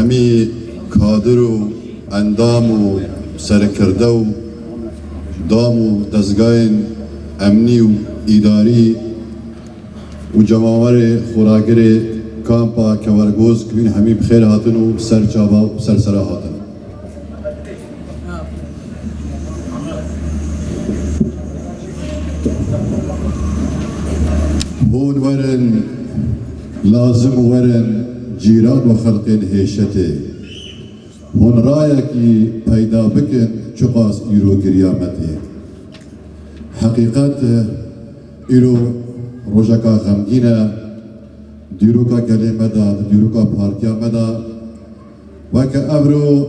همی کادر و اندام و سرکرده و دام و دزگاه امنی و اداری و جماور خوراگر کامپا کورگوز کبین همی بخیر هاتن و سر چابا و سر سرا هاتن. هون ورن لازم ورن جیران و خلقین هیشته هون رایکی پیدا بکن چقاس ایرو گریامته حقیقت ایرو روژکا غمگینه دیروکا کلمه دا دیروکا پارتیا مدا وکه ابرو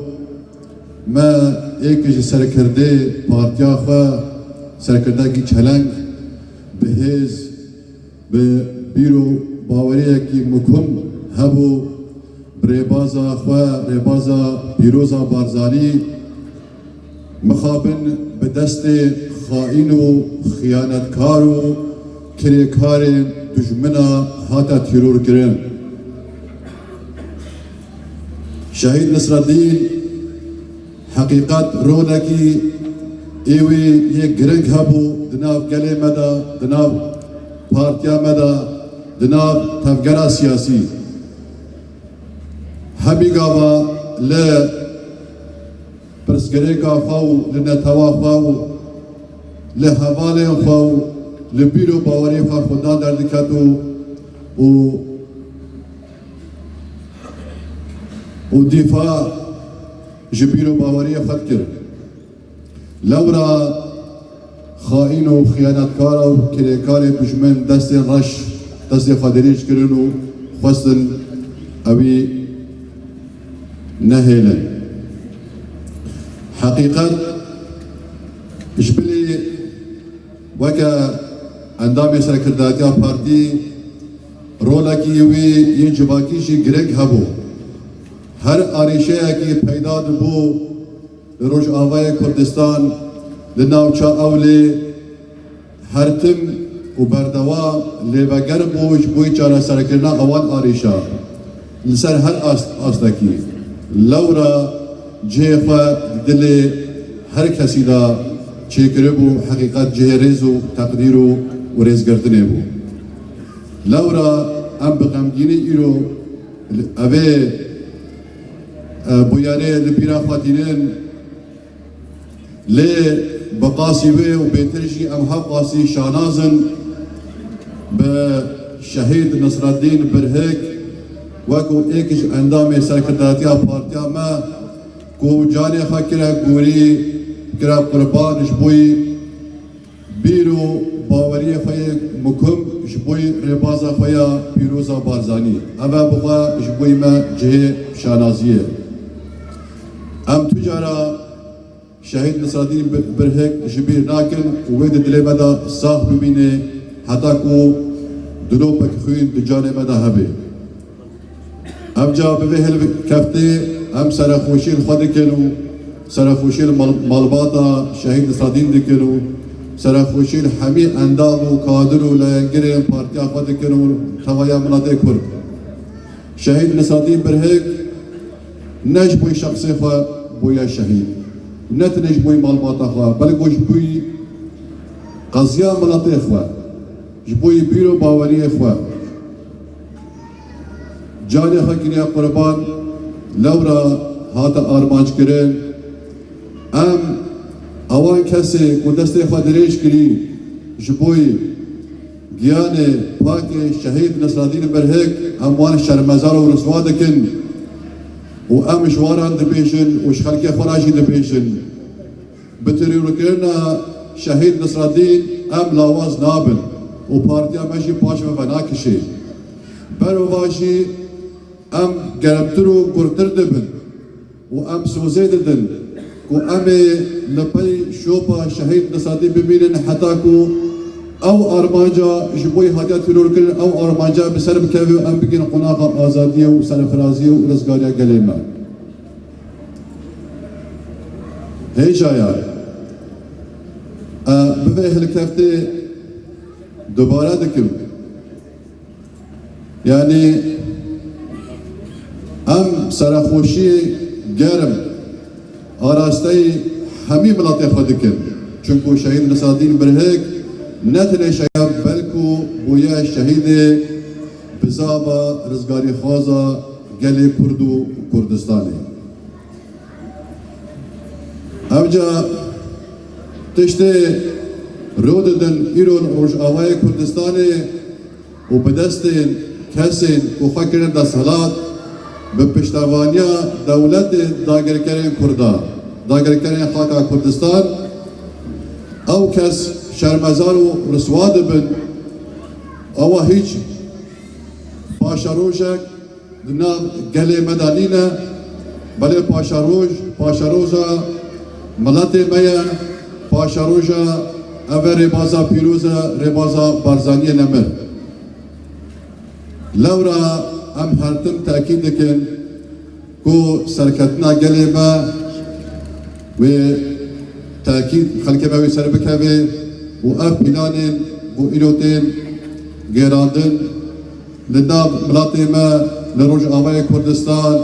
ما ایکش سرکرده پارتیا خواه سرکرده کی چلنگ بهز به بیرو باوریه کی مکم هبو ریبازا خواه ریبازا پیروزا بارزانی مخابن به دست خائن و خیانتکار و کریکار دشمنا هاتا تیرور کرن شهید نصرالدین حقیقت رونکی ایوی یک گرنگ هبو دناف گلی مدا دناف پارتیا مدا دناف تفگرا سیاسی همی گاوا ل پرسگری کا خاو لنتوا خاو لحواله خاو لبیرو باوری خا خدا در دکاتو و دفاع جبیرو باوری خد کرد لورا خائن و خیانتکار و کریکار دشمن دست رش دست خادریش کردن و خواستن اوی نهیلن حقیقت جبلی وکا اندام سرکرداتیا پارتی رولاکی وی این جباکیشی گرگ هبو هر آریشه کی پیدا بو روش آوای کردستان لناوچا اولی هر تم و بردوا لیبگر بوش بوی چارا سرکرنا اوان آریشا لسر هر آستاکی لورا جیخوا دل هر کسی دا چیکره بو حقیقت جهریز و تقدیر و ریزگردنه بو لورا ام بغمگینی ایرو اوه بویانه لپیرا خواتینن لی بقاسی و بیترشی ام ها قاسی شانازن به شهید نصرالدین برهک وکو ایکش اندام سرکرداتیا پارتیا ما کو جانی خاکره گوری کرا قربان شبوی بیرو باوری خوی مکم شبوی ربازا خویا پیروزا بارزانی اما بخوا شبوی ما جه شانازیه ام تجارا شهید نصرالدین برهک جبیر ناکن وید دلی مدا ساخ ببینه حتی کو دلو پک خوین دجان مدا هبه ام جا به هل کفته ام سرخوشی خود کنو سرخوشی مالباتا شهید نصرالدین دکنو سرخوشی همی اندام و کادر و لنگری پارتیا خود کنو توایا مناطق کرد شهید نصرالدین برهک نج بوی شخصی خواه بویا شهید نت نج بوی مالباتا خواه بل گوش بوی قضیه مناطق خواه جبوی بیرو باوری خواه جانی خاکریا قربان لورا هاتا آرمانج کرن ام اوان کسی کو دست خادریش کری جبوی گیان پاک شهید نصرالدین برهک اموان شرمزار و رسوا دکن و ام شواران دبیشن و شخلکی خوراشی دبیشن بتریورو کرنا شهید نصرالدین ام لاواز نابن و پارتیا مشی پاش و بناکشی برو باشی ام گرمتر و گرتر دبن و ام سوزه ددن کو ام لپی شوپا شهید نصرالدین ببینن حتی کو او آرمانجا جبوی حاجات تلور کرن او آرمانجا بسر بکوی و ام بگین قناقا آزادی و سرفرازی و رزگاریا گلیما هیچ آیا بفه هلکفته دوباره دکم یعنی ام سرخوشی گرم آراسته همی ملت خود کن چونکو شهید نصرالدین برهک نتنه شهید بلکو بویا شهید بزابا رزگاری خوازا گلی کرد و کردستانی اوجا تشته روددن ایرون روش آوای کردستانی و بدستین کسین و خاکرین دستالات به پشتوانیا دولت داگرکرین کردا داگرکرین خاکا کردستان او کس شرمزار و رسواد بن او هیچ پاشروجک دنا گلی مدانینا بله پاشروجا ملت میا پاشروجا اوه ربازا پیروزا ربازا بارزانی نمر لورا ام هرتم تأکید کن کو سرکتنا گلی ما و تأکید خلق ما وی سر بکوه و اف پلانین و ایلوتین گیراندن لناب ملاتی ما لروج آوای کردستان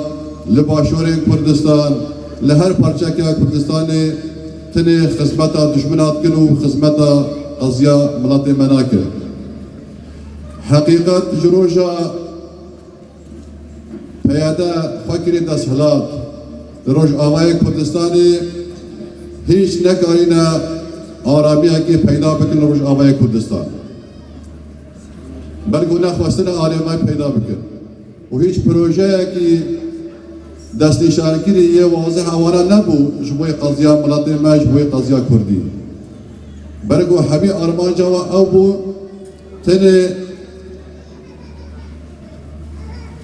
لباشور کردستان لهر پرچه که کردستانی تنه خدمتا دشمنات کنو خدمتا قضیه ملاتی مناکر حقیقت جروجا پیاده فکری دستهلات روش آوای کردستانی هیچ نکارینا آرامی که پیدا بکن روش آوای کردستان بلکه نخواستن آرامی پیدا بکن و هیچ پروژه که دستی شارکیری یه واضح حوالا نبو جبوی قضیه ملاتی ما جبوی قضیه کردی بلکه همی آرمان جوا او بو تنه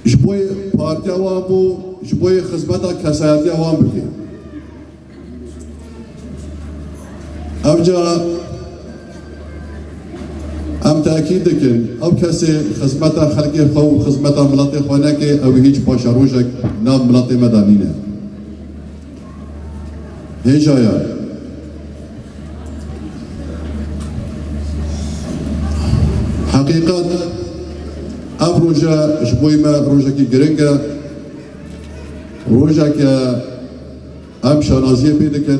جبوی پارتی آوان بو جبوی خدمتا کسایتی آوان بکی اوجا ام تأکید کن او کسی خدمتا خلقی خو خدمتا ملاتی خوانه که او هیچ پاشروجک نام ملاتی مدانینه هیچ آیا حقیقت ام روژا جبوی ما روژا کی گرنگه روژا که ام شانازیه پیدا کن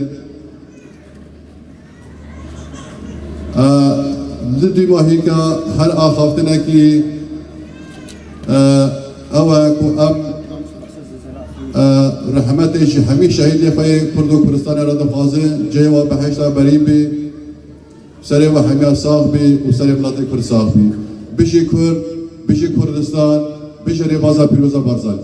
لدی ماهی که هر آخافتنه که اوه کو ام رحمتش همی شهیدی خواهی کرد و کردستان را دخوازه جیوا بحشتا بریم بی سری و همی ساخ بی و سری ملت کرد ساخ بی بشی کرد بشی کردستان بشی ربازا پیروزا بارزانی